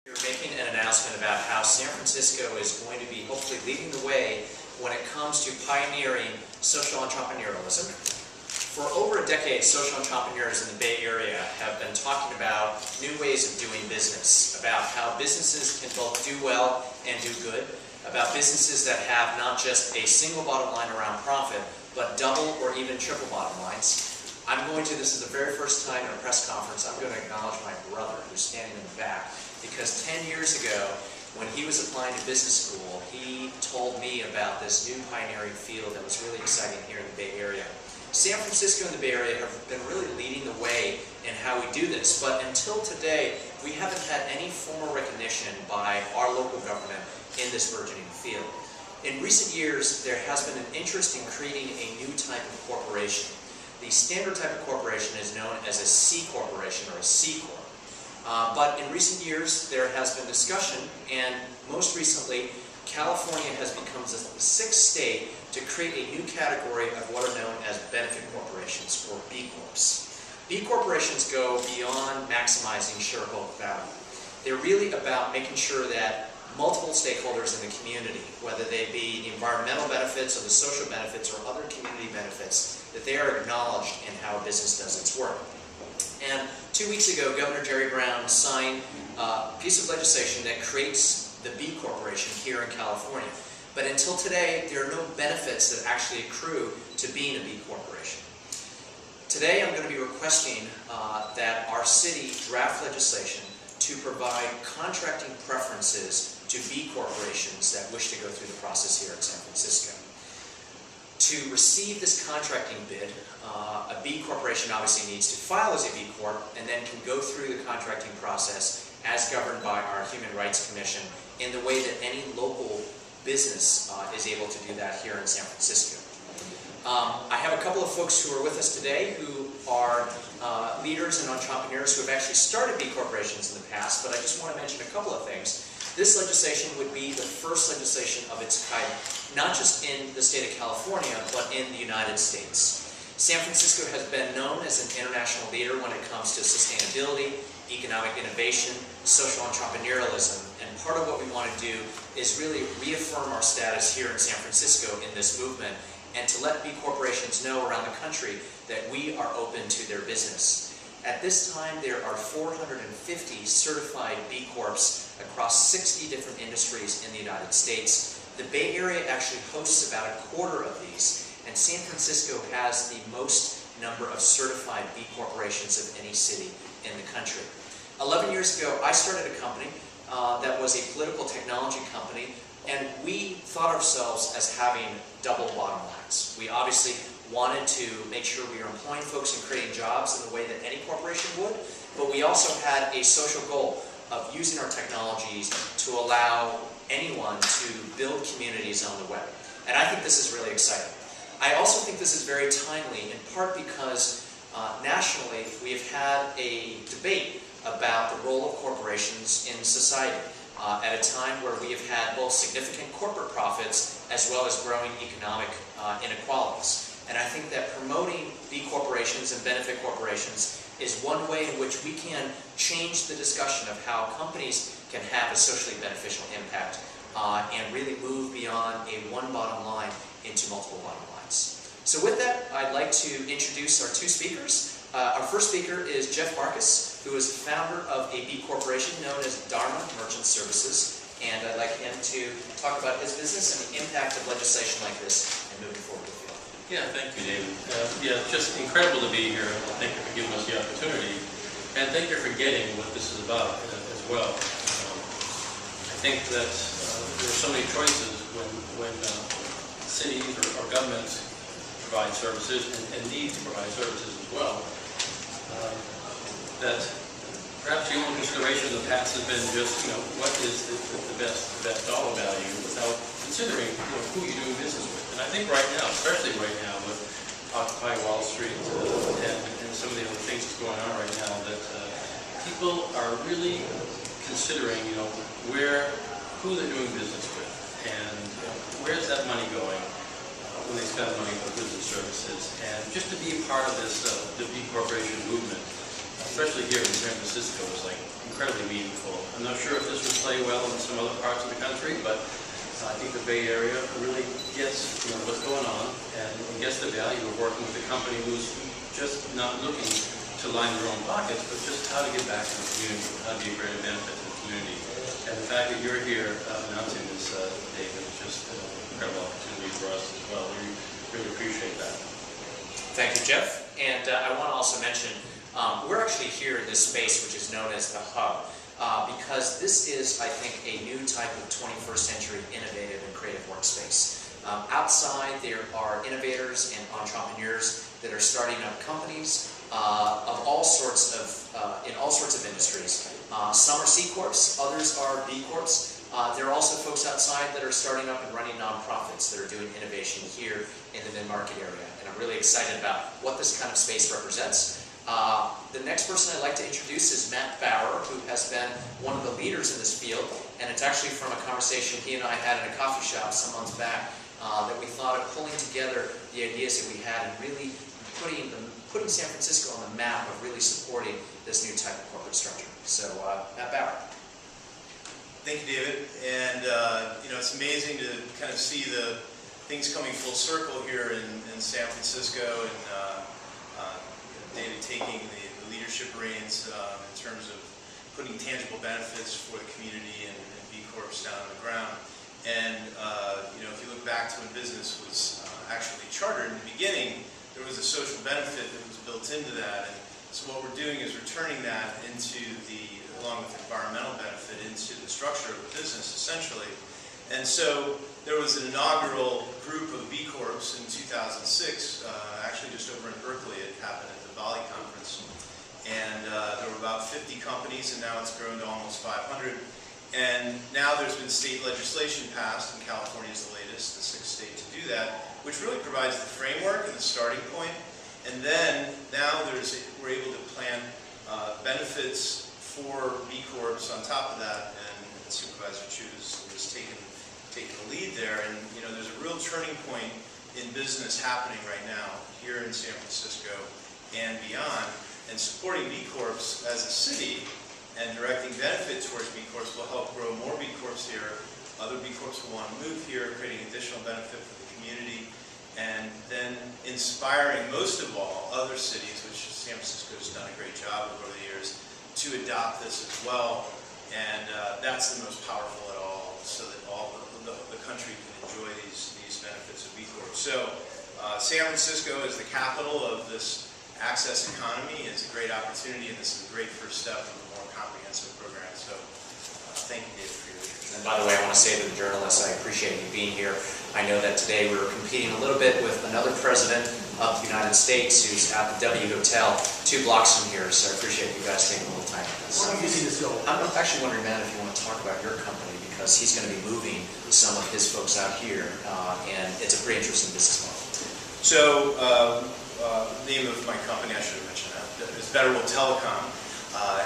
You're making an announcement about how San Francisco is going to be hopefully leading the way when it comes to pioneering social entrepreneurialism. For over a decade, social entrepreneurs in the Bay Area have been talking about new ways of doing business, about how businesses can both do well and do good, about businesses that have not just a single bottom line around profit, but double or even triple bottom lines. This is the very first time in a press conference, I'm going to acknowledge my brother who's standing in the back, because 10 years ago, when he was applying to business school, he told me about this new pioneering field that was really exciting here in the Bay Area. San Francisco and the Bay Area have been really leading the way in how we do this, but until today, we haven't had any formal recognition by our local government in this burgeoning field. In recent years, there has been an interest in creating a new type of corporation. The standard type of corporation is known as a C corporation or a C Corp. But in recent years, there has been discussion, and most recently, California has become the sixth state to create a new category of what are known as benefit corporations, or B Corps. B corporations go beyond maximizing shareholder value. They're really about making sure that multiple stakeholders in the community, whether they be the environmental benefits or the social benefits or other community benefits, that they are acknowledged in how a business does its work. And 2 weeks ago, Governor Jerry Brown signed a piece of legislation that creates the B Corporation here in California. But until today, there are no benefits that actually accrue to being a B Corporation. Today, I'm going to be requesting that our city draft legislation to provide contracting preferences to B corporations that wish to go through the process here in San Francisco. To receive this contracting bid, a B corporation obviously needs to file as a B Corp and then can go through the contracting process as governed by our Human Rights Commission in the way that any local business is able to do that here in San Francisco. I have a couple of folks who are with us today who are leaders and entrepreneurs who have actually started B corporations in the past, but I just want to mention a couple of things. This legislation would be the first legislation of its kind, not just in the state of California, but in the United States. San Francisco has been known as an international leader when it comes to sustainability, economic innovation, social entrepreneurialism, and part of what we want to do is really reaffirm our status here in San Francisco in this movement, and to let B corporations know around the country that we are open to their business. At this time, there are 450 certified B Corps across 60 different industries in the United States. The Bay Area actually hosts about a quarter of these, and San Francisco has the most number of certified B corporations of any city in the country. 11 years ago, I started a company that was a political technology company, and we thought ourselves as having double bottom lines. We obviously wanted to make sure we were employing folks and creating jobs in the way that any corporation would, but we also had a social goal of using our technologies to allow anyone to build communities on the web. And I think this is really exciting. I also think this is very timely, in part because nationally we have had a debate about the role of corporations in society at a time where we have had both significant corporate profits as well as growing economic inequalities. And I think that promoting B corporations and benefit corporations is one way in which we can change the discussion of how companies can have a socially beneficial impact and really move beyond a one bottom line into multiple bottom lines. So with that, I'd like to introduce our two speakers. Our first speaker is Jeff Marcus, who is the founder of a B corporation known as Dharma Merchant Services. And I'd like him to talk about his business and the impact of legislation like this and moving forward with it. Yeah, thank you, David. Yeah, just incredible to be here. Thank you for giving us the opportunity. And thank you for getting what this is about as well. I think that there are so many choices when cities or governments provide services and need to provide services as well. That perhaps the only consideration in the past has been just, what is the best dollar value without considering who you're doing business with. And I think right now, especially right now with Occupy Wall Street and some of the other things that's going on right now, that people are really considering, who they're doing business with and where's that money going when they spend money on goods and services. And just to be a part of this, the B Corporation movement, especially here in San Francisco, is like incredibly meaningful. I'm not sure if this would play well in some other parts of the country, but I think the Bay Area really gets what's going on and gets the value of working with a company who's just not looking to line their own pockets, but just how to get back to the community, how to be a greater benefit to the community. And the fact that you're here announcing this, David, is just an incredible opportunity for us as well. We really appreciate that. Thank you, Jeff. And I want to also mention, we're actually here in this space which is known as the Hub, because this is, I think, a new type of 21st century innovative and creative workspace. Outside, there are innovators and entrepreneurs that are starting up companies of all sorts of, in all sorts of industries. Some are C Corps, others are B Corps. There are also folks outside that are starting up and running nonprofits that are doing innovation here in the mid-market area. And I'm really excited about what this kind of space represents. The next person I'd like to introduce is Matt Bauer, who has been one of the leaders in this field. And it's actually from a conversation he and I had in a coffee shop some months back that we thought of pulling together the ideas that we had and really putting San Francisco on the map of really supporting this new type of corporate structure. So, Matt Bauer. Thank you, David. And it's amazing to kind of see the things coming full circle here in San Francisco, and David taking the leadership reins in terms of putting tangible benefits for the community and B Corps down on the ground. And if you look back to when business was actually chartered in the beginning, there was a social benefit that was built into that. And so what we're doing is we're turning that into along with environmental benefit, into the structure of the business, essentially. And so there was an inaugural group of B Corps in 2006, actually just over in Berkeley. It happened at the Bali conference. And there were about 50 companies, and now it's grown to almost 500. And now there's been state legislation passed, and California is the latest, the 6th state to do that, which really provides the framework and the starting point. And then now we're able to plan benefits for B Corps on top of that, and Supervisor Chiu has taken the lead there. And there's a real turning point in business happening right now here in San Francisco and beyond. And supporting B Corps as a city and directing benefit towards B Corps will help grow more B Corps here. Other B Corps will want to move here, creating additional benefit for the community, and then inspiring, most of all, other cities, which San Francisco has done a great job of over the years, to adopt this as well. And that's the most powerful at all, so that all the country can enjoy these benefits of B Corp. So San Francisco is the capital of this access economy. It's a great opportunity, and this is a great first step of a more comprehensive program. So thank you, David, for your leadership. And by the way, I want to say to the journalists, I appreciate you being here. I know that today we're competing a little bit with another president of the United States who's at the W Hotel 2 blocks from here, so I appreciate you guys taking a little time for this. Where do you see this going? I'm actually wondering, Matt, if you want to talk about your company, because he's going to be moving some of his folks out here, and it's a pretty interesting business model. So the name of my company, I should have mentioned that, is Mayoral Telecom,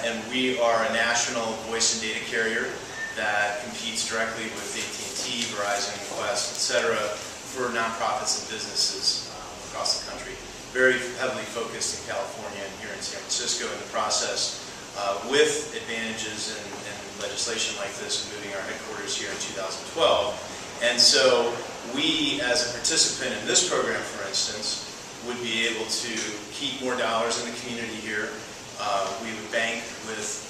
and we are a national voice and data carrier that competes directly with AT&T, Verizon, Qwest, etc., for nonprofits and businesses across the country. Very heavily focused in California and here in San Francisco in the process, with advantages and legislation like this, and moving our headquarters here in 2012. And so we, as a participant in this program, for instance, would be able to keep more dollars in the community here. We would bank with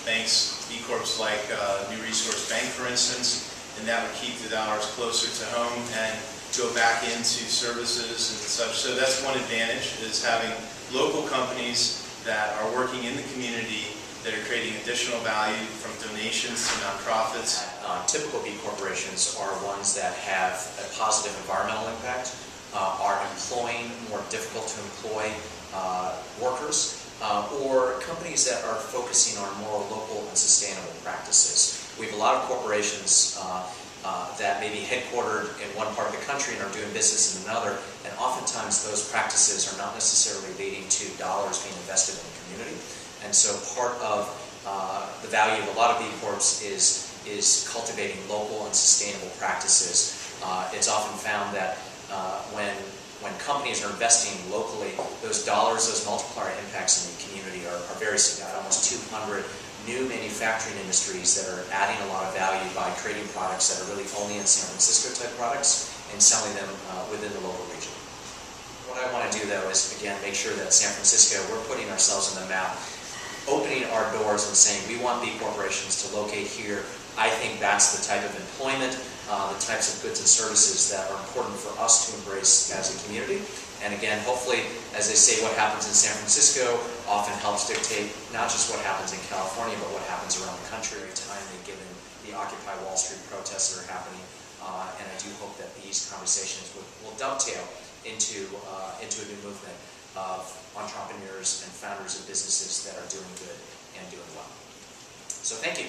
banks, B Corps like New Resource Bank, for instance, and that would keep the dollars closer to home and go back into services and such. So that's one advantage, is having local companies that are working in the community that are creating additional value from donations to nonprofits. Typical B corporations are ones that have a positive environmental impact, are employing more difficult to employ workers, or companies that are focusing on more local and sustainable practices. We have a lot of corporations that may be headquartered in one part of the country and are doing business in another, and oftentimes those practices are not necessarily leading to dollars being invested in the community. And so part of the value of a lot of B Corps is cultivating local and sustainable practices. It's often found that when when companies are investing locally, those dollars, those multiplier impacts in the community are very significant. Almost 200 new manufacturing industries that are adding a lot of value by creating products that are really only in San Francisco type products and selling them within the local region. What I want to do though is, again, make sure that San Francisco, we're putting ourselves on the map, opening our doors and saying we want B corporations to locate here. I think that's the type of employment, the types of goods and services that are important for us to embrace as a community. And again, hopefully, as they say, what happens in San Francisco often helps dictate not just what happens in California, but what happens around the country every time, given the Occupy Wall Street protests that are happening. And I do hope that these conversations will dovetail into a new movement of entrepreneurs and founders of businesses that are doing good and doing well. So thank you.